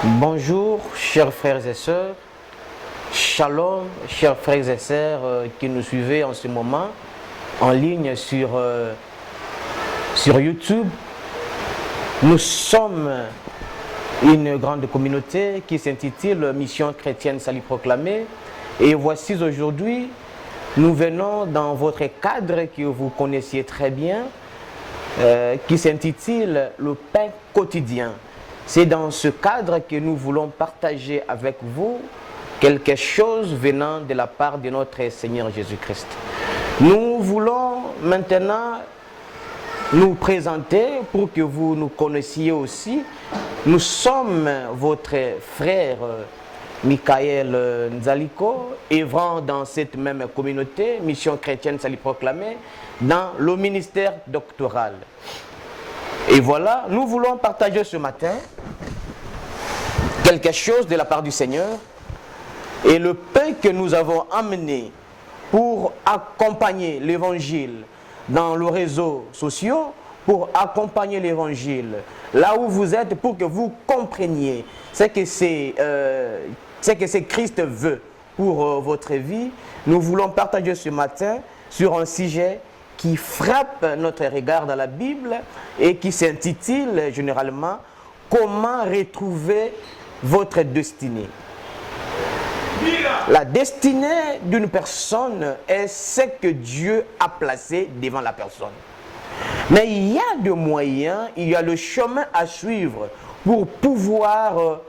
Bonjour, chers frères et sœurs. Shalom, chers frères et sœurs qui nous suivez en ce moment en ligne sur YouTube. Nous sommes une grande communauté qui s'intitule Mission chrétienne salut proclamé. Et voici aujourd'hui, nous venons dans votre cadre que vous connaissiez très bien, qui s'intitule Le pain quotidien. C'est dans ce cadre que nous voulons partager avec vous quelque chose venant de la part de notre Seigneur Jésus-Christ. Nous voulons maintenant nous présenter pour que vous nous connaissiez aussi. Nous sommes votre frère Michael Nzaliko, œuvrant dans cette même communauté, Mission chrétienne salut proclamé, dans le ministère doctoral. Et voilà, nous voulons partager ce matin quelque chose de la part du Seigneur et le pain que nous avons amené pour accompagner l'évangile dans les réseaux sociaux, pour accompagner l'évangile là où vous êtes, pour que vous compreniez ce que Christ veut pour votre vie. Nous voulons partager ce matin sur un sujet qui frappe notre regard dans la Bible et qui s'intitule généralement « Comment retrouver votre destinée ?» La destinée d'une personne est ce que Dieu a placé devant la personne. Mais il y a des moyens, il y a le chemin à suivre pour pouvoir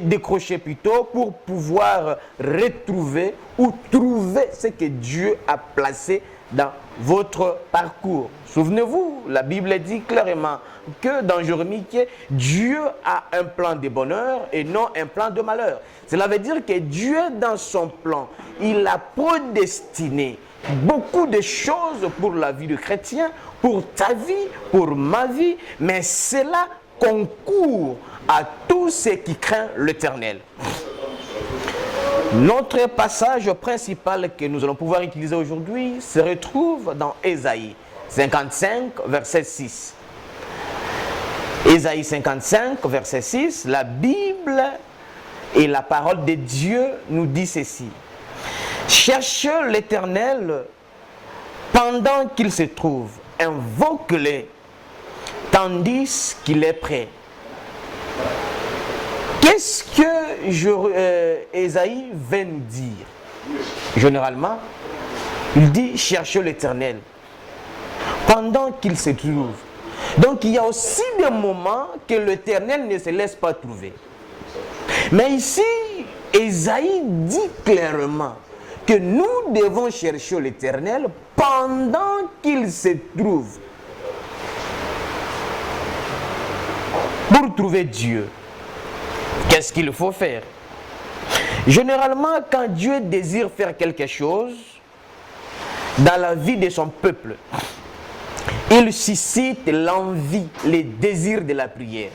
décrocher plutôt, pour pouvoir retrouver ou trouver ce que Dieu a placé dans votre parcours. Souvenez-vous, la Bible dit clairement que dans Jérémie, Dieu a un plan de bonheur et non un plan de malheur. Cela veut dire que Dieu, dans son plan, il a prédestiné beaucoup de choses pour la vie du chrétien, pour ta vie, pour ma vie, mais cela concourt à tous ceux qui craignent l'Éternel. Notre passage principal que nous allons pouvoir utiliser aujourd'hui se retrouve dans Ésaïe 55, verset 6. Ésaïe 55, verset 6, la Bible et la parole de Dieu nous dit ceci. Cherchez l'Éternel pendant qu'il se trouve, invoque-le tandis qu'il est prêt. Qu'est-ce que Ésaïe vient nous dire? Généralement, il dit cherchez l'Éternel pendant qu'il se trouve. Donc il y a aussi des moments que l'Éternel ne se laisse pas trouver. Mais ici, Ésaïe dit clairement que nous devons chercher l'Éternel pendant qu'il se trouve. Pour trouver Dieu, qu'est-ce qu'il faut faire? Généralement, quand Dieu désire faire quelque chose dans la vie de son peuple, il suscite l'envie, les désirs de la prière.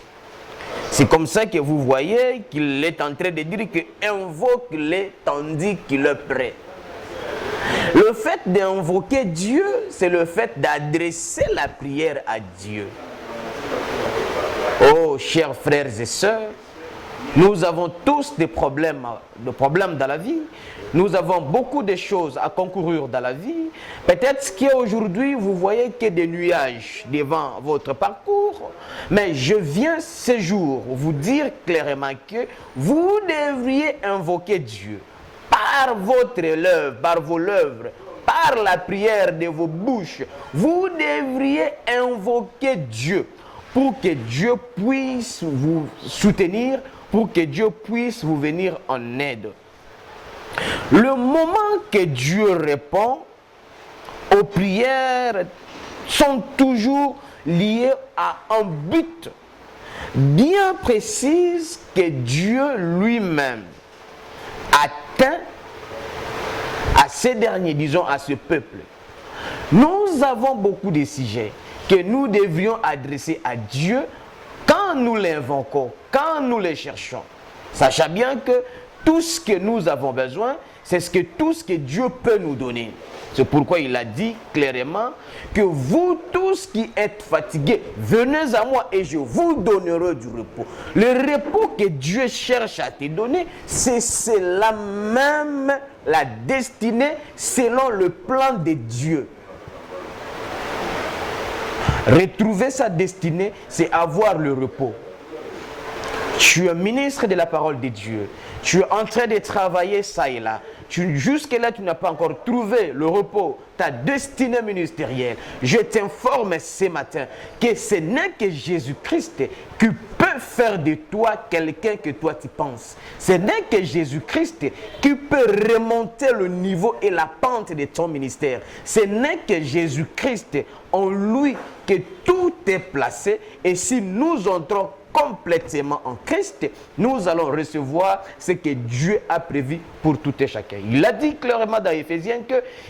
C'est comme ça que vous voyez qu'il est en train de dire que invoque-le tandis qu'il est prêt. Le fait d'invoquer Dieu, c'est le fait d'adresser la prière à Dieu. Oh, chers frères et sœurs, nous avons tous des problèmes dans la vie. Nous avons beaucoup de choses à concourir dans la vie. Peut-être qu'aujourd'hui, vous voyez que des nuages devant votre parcours. Mais je viens ce jour vous dire clairement que vous devriez invoquer Dieu par votre lèvre, par vos lèvres, par la prière de vos bouches. Vous devriez invoquer Dieu pour que Dieu puisse vous soutenir, pour que Dieu puisse vous venir en aide. Le moment que Dieu répond aux prières sont toujours liés à un but bien précis que Dieu lui-même atteint à ces derniers, disons à ce peuple. Nous avons beaucoup de sujets que nous devrions adresser à Dieu quand nous l'invoquons, quand nous les cherchons. Sachez bien que tout ce que nous avons besoin, c'est tout ce que Dieu peut nous donner. C'est pourquoi il a dit clairement que vous tous qui êtes fatigués, venez à moi et je vous donnerai du repos. Le repos que Dieu cherche à te donner, c'est cela même, la destinée selon le plan de Dieu. Retrouver sa destinée, c'est avoir le repos. Tu es ministre de la parole de Dieu. Tu es en train de travailler ça et là. Jusque-là, tu n'as pas encore trouvé le repos, ta destinée ministérielle. Je t'informe ce matin que ce n'est que Jésus-Christ qui peut faire de toi quelqu'un que toi tu penses. Ce n'est que Jésus-Christ qui peut remonter le niveau et la pente de ton ministère. Ce n'est que Jésus-Christ en lui que tout est placé. Et si nous entrons complètement en Christ, nous allons recevoir ce que Dieu a prévu pour tout et chacun. Il a dit clairement dans Éphésiens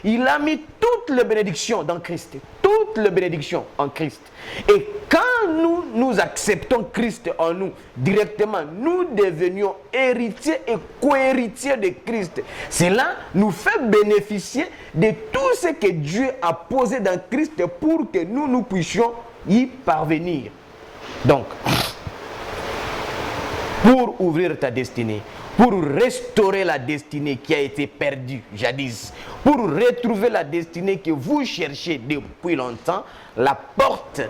qu'il a mis toutes les bénédictions dans Christ. Toutes les bénédictions en Christ. Et quand nous acceptons Christ en nous, directement, nous devenions héritiers et co-héritiers de Christ. Cela nous fait bénéficier de tout ce que Dieu a posé dans Christ pour que nous puissions y parvenir. Donc, pour ouvrir ta destinée, pour restaurer la destinée qui a été perdue jadis, pour retrouver la destinée que vous cherchez depuis longtemps, la porte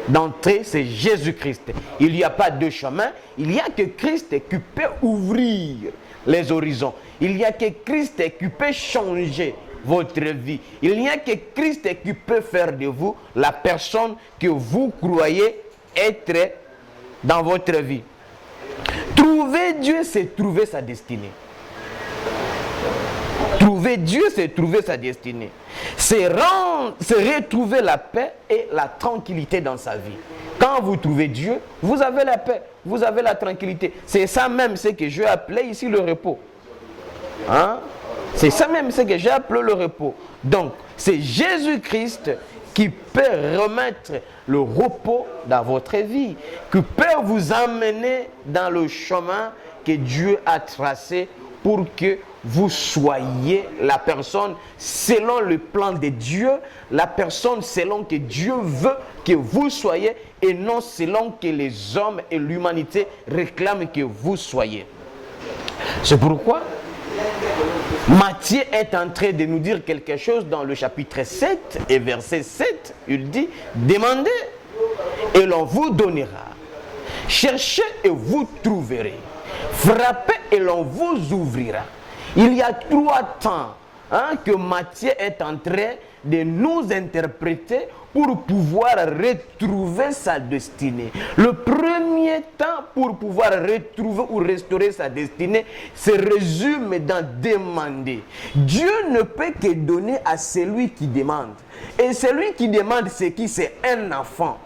d'entrée, c'est Jésus-Christ. Il n'y a pas de chemin, il n'y a que Christ qui peut ouvrir les horizons. Il n'y a que Christ qui peut changer votre vie. Il n'y a que Christ qui peut faire de vous la personne que vous croyez être dans votre vie. Trouver Dieu, c'est trouver sa destinée. Trouver Dieu, c'est trouver sa destinée. C'est retrouver la paix et la tranquillité dans sa vie. Quand vous trouvez Dieu, vous avez la paix, vous avez la tranquillité. C'est ça même ce que je appelais ici le repos. Hein? C'est ça même ce que j'ai appelé le repos. Donc, c'est Jésus-Christ qui peut remettre le repos dans votre vie, qui peut vous emmener dans le chemin que Dieu a tracé pour que vous soyez la personne selon le plan de Dieu, la personne selon que Dieu veut que vous soyez et non selon que les hommes et l'humanité réclament que vous soyez. C'est pourquoi Matthieu est en train de nous dire quelque chose dans le chapitre 7 et verset 7. Il dit, demandez et l'on vous donnera. Cherchez et vous trouverez. Frappez et l'on vous ouvrira. Il y a 3 temps que Matthieu est en train de nous interpréter pour pouvoir retrouver sa destinée. Le premier temps pour pouvoir retrouver ou restaurer sa destinée se résume dans demander. Dieu ne peut que donner à celui qui demande. Et celui qui demande, c'est qui? C'est un enfant.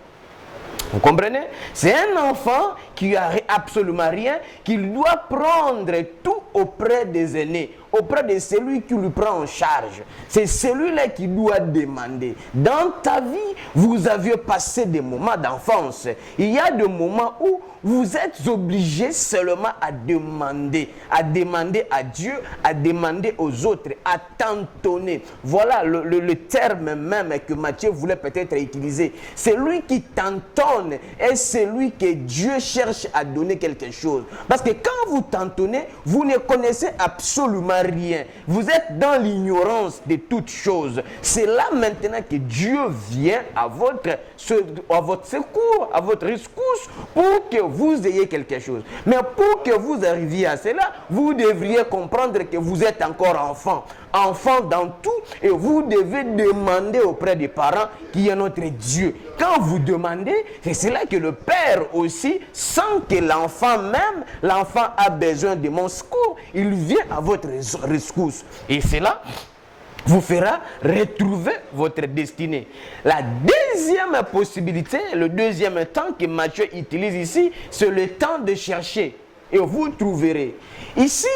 Vous comprenez? C'est un enfant qui n'a absolument rien, qui doit prendre tout auprès des aînés, auprès de celui qui lui prend en charge. C'est celui-là qui doit demander. Dans ta vie, vous aviez passé des moments d'enfance. Il y a des moments où vous êtes obligé seulement à demander à Dieu, à demander aux autres, à tantonner. Voilà le terme même que Matthieu voulait peut-être utiliser. C'est lui qui tantonne et c'est lui que Dieu cherche à donner quelque chose. Parce que quand vous tantonnez, vous ne connaissez absolument rien. Vous êtes dans l'ignorance de toutes choses. C'est là maintenant que Dieu vient à votre secours, à votre rescousse pour que vous ayez quelque chose. Mais pour que vous arriviez à cela, vous devriez comprendre que vous êtes encore enfant. Enfant dans tout, et vous devez demander auprès des parents qui est notre Dieu. Quand vous demandez, c'est là que le Père aussi sent que l'enfant a besoin de mon secours. Il vient à votre rescousse. Et cela vous fera retrouver votre destinée. La deuxième possibilité, le deuxième temps que Matthieu utilise ici, c'est le temps de chercher. Et vous trouverez. Ici,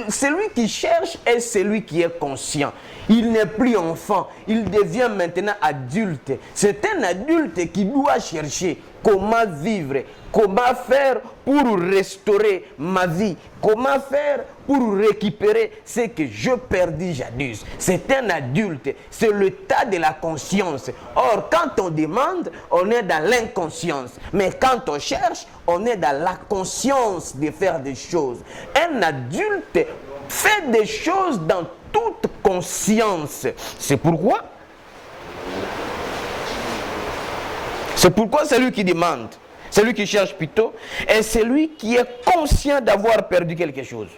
celui qui cherche est celui qui est conscient. Il n'est plus enfant, il devient maintenant adulte. C'est un adulte qui doit chercher. comment vivre, comment faire pour restaurer ma vie, comment faire pour récupérer ce que je perdis jadis. C'est un adulte, c'est le tas de la conscience. Or, quand on demande, on est dans l'inconscience. Mais quand on cherche, on est dans la conscience de faire des choses. Un adulte fait des choses dans toute conscience. C'est pourquoi c'est lui qui demande, c'est lui qui cherche plutôt, et c'est lui qui est conscient d'avoir perdu quelque chose.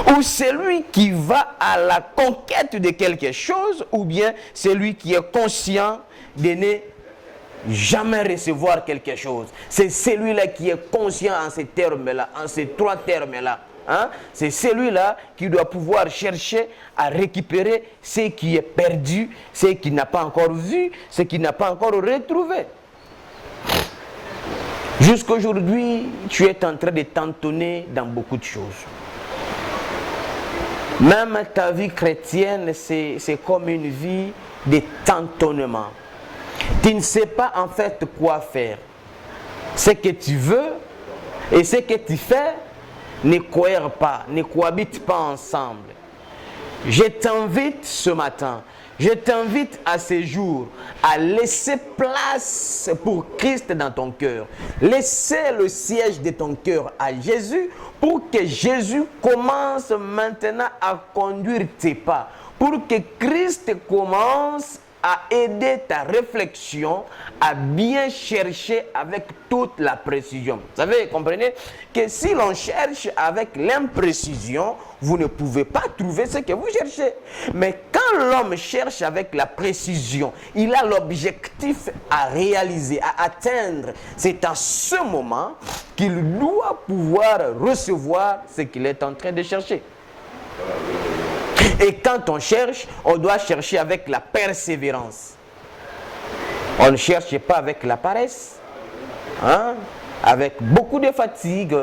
Ou c'est lui qui va à la conquête de quelque chose, ou bien c'est lui qui est conscient de ne jamais recevoir quelque chose. C'est celui-là qui est conscient en ces termes-là, en ces trois termes-là. Hein? C'est celui-là qui doit pouvoir chercher à récupérer ce qui est perdu, ce qu'il n'a pas encore vu, ce qu'il n'a pas encore retrouvé. Jusqu'aujourd'hui, tu es en train de t'entonner dans beaucoup de choses. Même ta vie chrétienne, c'est comme une vie de tâtonnement. Tu ne sais pas en fait quoi faire. Ce que tu veux et ce que tu fais ne cohèrent pas, ne cohabitent pas ensemble. Je t'invite ce matin, je t'invite à ce jour à laisser place pour Christ dans ton cœur. Laissez le siège de ton cœur à Jésus pour que Jésus commence maintenant à conduire tes pas. Pour que Christ commence à aider ta réflexion à bien chercher avec toute la précision. Vous savez, comprenez que si l'on cherche avec l'imprécision, vous ne pouvez pas trouver ce que vous cherchez. Mais quand l'homme cherche avec la précision, il a l'objectif à réaliser, à atteindre. C'est à ce moment qu'il doit pouvoir recevoir ce qu'il est en train de chercher. Et quand on cherche, on doit chercher avec la persévérance. On ne cherche pas avec la paresse, hein? Avec beaucoup de fatigue,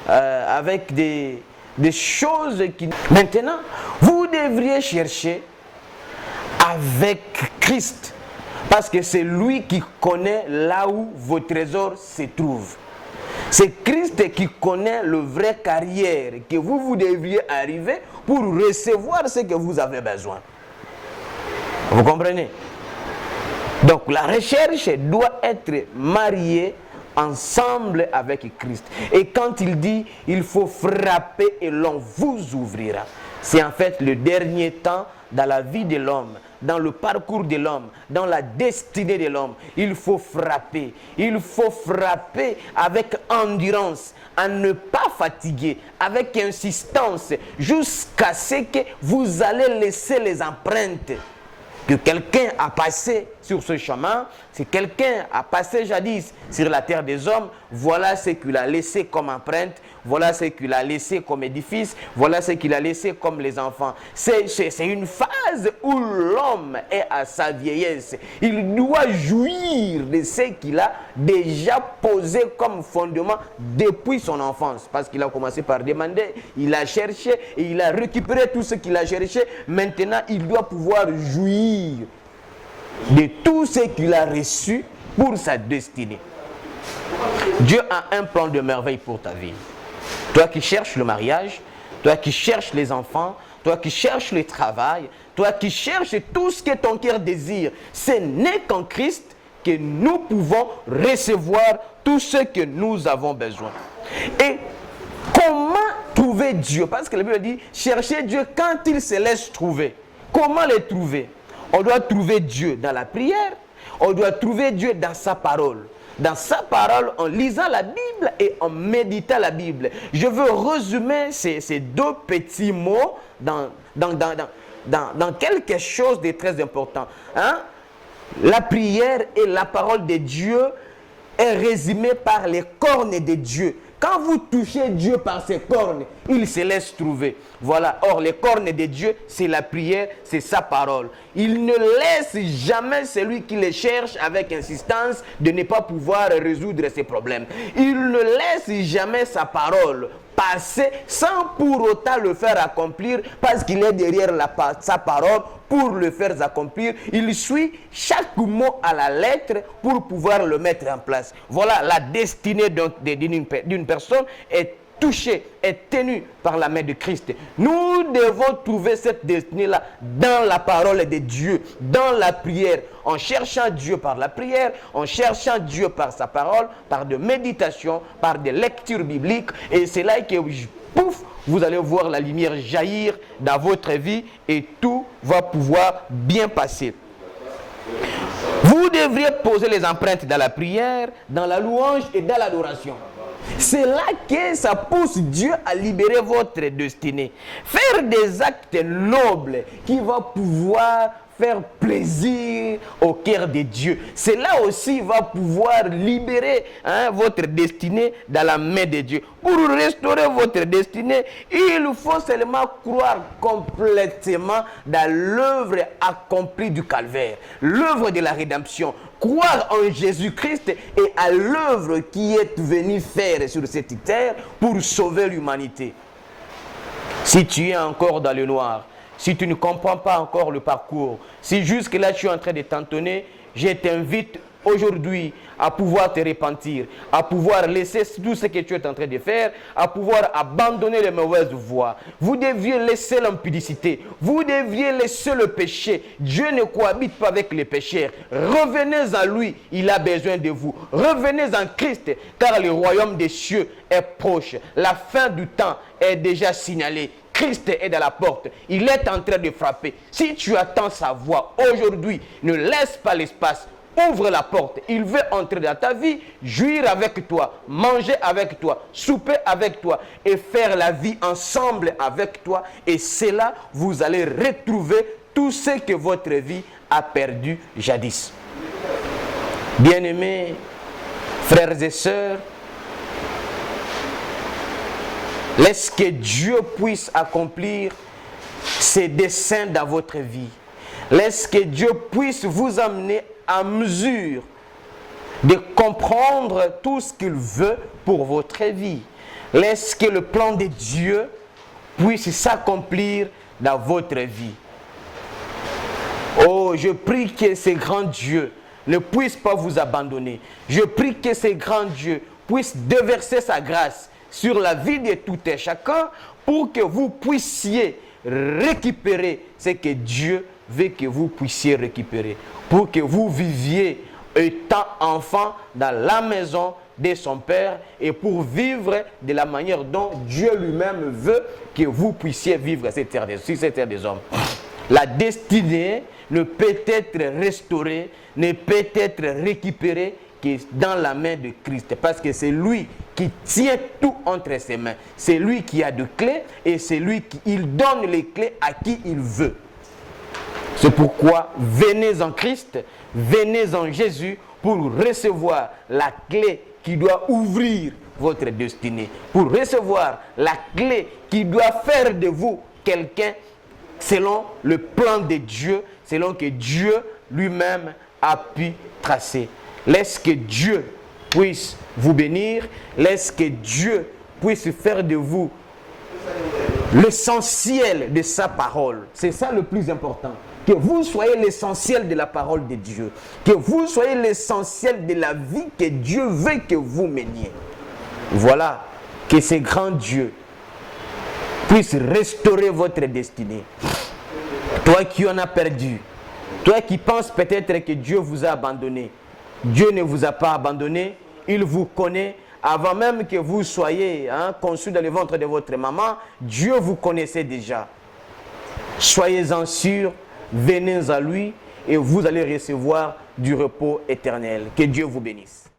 avec des choses qui... Maintenant, vous devriez chercher avec Christ, parce que c'est lui qui connaît là où vos trésors se trouvent. C'est Christ qui connaît le vrai carrière que vous devriez arriver pour recevoir ce que vous avez besoin. Vous comprenez? Donc la recherche doit être mariée ensemble avec Christ. Et quand il dit il faut frapper et l'on vous ouvrira, c'est en fait le dernier temps dans la vie de l'homme, dans le parcours de l'homme, dans la destinée de l'homme. Il faut frapper. Il faut frapper avec endurance, à ne pas fatiguer, avec insistance, jusqu'à ce que vous allez laisser les empreintes que quelqu'un a passé sur ce chemin. Si quelqu'un a passé jadis sur la terre des hommes, voilà ce qu'il a laissé comme empreinte, voilà ce qu'il a laissé comme édifice, voilà ce qu'il a laissé comme les enfants. C'est une phase où l'homme est à sa vieillesse. Il doit jouir de ce qu'il a déjà posé comme fondement depuis son enfance. Parce qu'il a commencé par demander, il a cherché et il a récupéré tout ce qu'il a cherché. Maintenant, il doit pouvoir jouir de tout ce qu'il a reçu pour sa destinée. Dieu a un plan de merveille pour ta vie. Toi qui cherches le mariage, toi qui cherches les enfants, toi qui cherches le travail, toi qui cherches tout ce que ton cœur désire, ce n'est qu'en Christ que nous pouvons recevoir tout ce que nous avons besoin. Et comment trouver Dieu? Parce que la Bible dit, cherchez Dieu quand il se laisse trouver. Comment le trouver? On doit trouver Dieu dans la prière, on doit trouver Dieu dans sa parole. Dans sa parole, en lisant la Bible et en méditant la Bible. Je veux résumer ces deux petits mots dans quelque chose de très important. Hein? La prière et la parole de Dieu est résumée par les cornes de Dieu. Quand vous touchez Dieu par ses cornes, il se laisse trouver. Voilà. Or, les cornes de Dieu, c'est la prière, c'est sa parole. Il ne laisse jamais celui qui les cherche avec insistance de ne pas pouvoir résoudre ses problèmes. Il ne laisse jamais sa parole passer sans pour autant le faire accomplir parce qu'il est derrière sa parole pour le faire accomplir. Il suit chaque mot à la lettre pour pouvoir le mettre en place. Voilà, la destinée d'une personne est touchée, est tenue par la main de Christ. Nous devons trouver cette destinée-là dans la parole de Dieu, dans la prière, en cherchant Dieu par la prière, en cherchant Dieu par sa parole, par des méditations, par des lectures bibliques. Et c'est là que, pouf, vous allez voir la lumière jaillir dans votre vie et tout va pouvoir bien passer. Vous devriez poser les empreintes dans la prière, dans la louange et dans l'adoration. C'est là que ça pousse Dieu à libérer votre destinée. Faire des actes nobles qui vont pouvoir faire plaisir au cœur de Dieu. C'est là aussi va pouvoir libérer votre destinée dans la main de Dieu. Pour restaurer votre destinée, il faut seulement croire complètement dans l'œuvre accomplie du calvaire, l'œuvre de la rédemption. Croire en Jésus-Christ et à l'œuvre qui est venue faire sur cette terre pour sauver l'humanité. Si tu es encore dans le noir, si tu ne comprends pas encore le parcours, si jusque-là tu es en train de t'entonner, je t'invite aujourd'hui à pouvoir te repentir, à pouvoir laisser tout ce que tu es en train de faire, à pouvoir abandonner les mauvaises voies. Vous deviez laisser l'impudicité, vous deviez laisser le péché. Dieu ne cohabite pas avec les pécheurs. Revenez à lui, il a besoin de vous. Revenez en Christ, car le royaume des cieux est proche. La fin du temps est déjà signalée. Christ est à la porte, il est en train de frapper. Si tu attends sa voix aujourd'hui, ne laisse pas l'espace. Ouvre la porte, il veut entrer dans ta vie, jouir avec toi, manger avec toi, souper avec toi et faire la vie ensemble avec toi. Et c'est là vous allez retrouver tout ce que votre vie a perdu jadis. Bien-aimés, frères et sœurs, laisse que Dieu puisse accomplir ses desseins dans votre vie. Laisse que Dieu puisse vous amener à mesure de comprendre tout ce qu'il veut pour votre vie. Laisse que le plan de Dieu puisse s'accomplir dans votre vie. Oh, je prie que ce grand Dieu ne puisse pas vous abandonner. Je prie que ce grand Dieu puisse déverser sa grâce sur la vie de tout et chacun pour que vous puissiez récupérer ce que Dieu veut que vous puissiez récupérer. Pour que vous viviez étant enfant dans la maison de son Père et pour vivre de la manière dont Dieu lui-même veut que vous puissiez vivre sur cette terre des hommes. La destinée ne peut être restaurée, ne peut être récupérée que dans la main de Christ. Parce que c'est lui qui tient tout entre ses mains. C'est lui qui a de clés et c'est lui qui donne les clés à qui il veut. C'est pourquoi venez en Christ, venez en Jésus pour recevoir la clé qui doit ouvrir votre destinée. Pour recevoir la clé qui doit faire de vous quelqu'un selon le plan de Dieu, selon que Dieu lui-même a pu tracer. Laisse que Dieu puisse vous bénir, laisse que Dieu puisse faire de vous l'essentiel de sa parole. C'est ça le plus important. Que vous soyez l'essentiel de la parole de Dieu. Que vous soyez l'essentiel de la vie que Dieu veut que vous meniez. Voilà, que ce grand Dieu puisse restaurer votre destinée. Toi qui en as perdu, toi qui penses peut-être que Dieu vous a abandonné, Dieu ne vous a pas abandonné, il vous connaît. Avant même que vous soyez conçu dans le ventre de votre maman, Dieu vous connaissait déjà. Soyez-en sûrs, venez à lui et vous allez recevoir du repos éternel. Que Dieu vous bénisse.